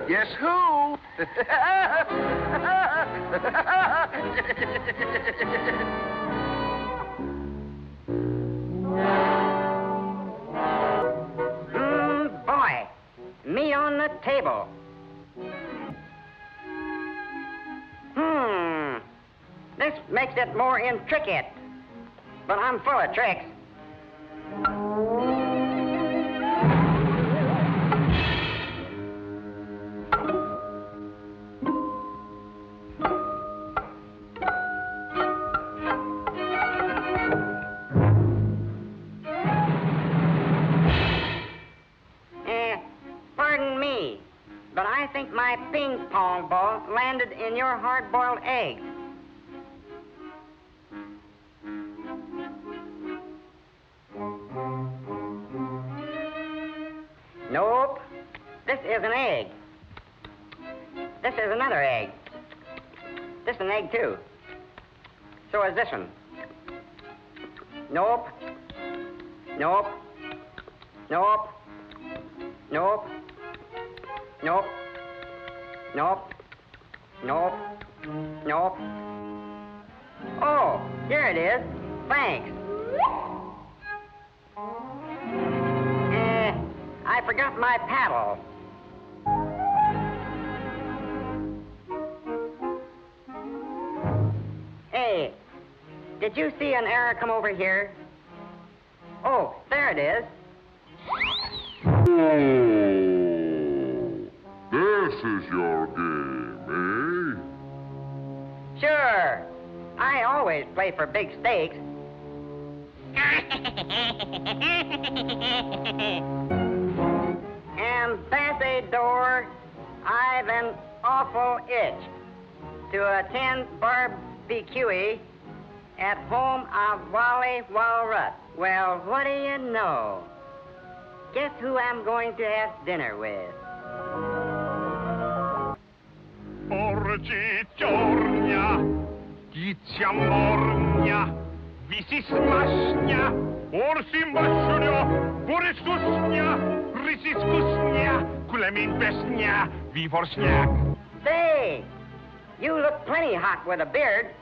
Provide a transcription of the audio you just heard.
Guess who? Boy, meat on the table. This makes it more intricate, but I'm full of tricks. Pardon me, but I think my ping pong ball landed in your hard-boiled egg. Nope. This is an egg. This is another egg. This is an egg, too. So is this one. Nope. Nope. Nope. Nope. Nope. Nope. Nope. Nope. Oh, here it is. Thanks. I forgot my paddle. Hey, did you see an error come over here? Oh, there it is. This is your game, eh? Sure. I always play for big stakes. Ambassador, I've an awful itch to attend barbecue at home of Wally Walrus. Well, what do you know? Guess who I'm going to have dinner with? Orgi giornia, dicia mornia, visi smaśnia, orsi maszunia, boryskusnia, rysiskusnia, kulemin besnia, vivorsniak. Say, you look plenty hot with a beard.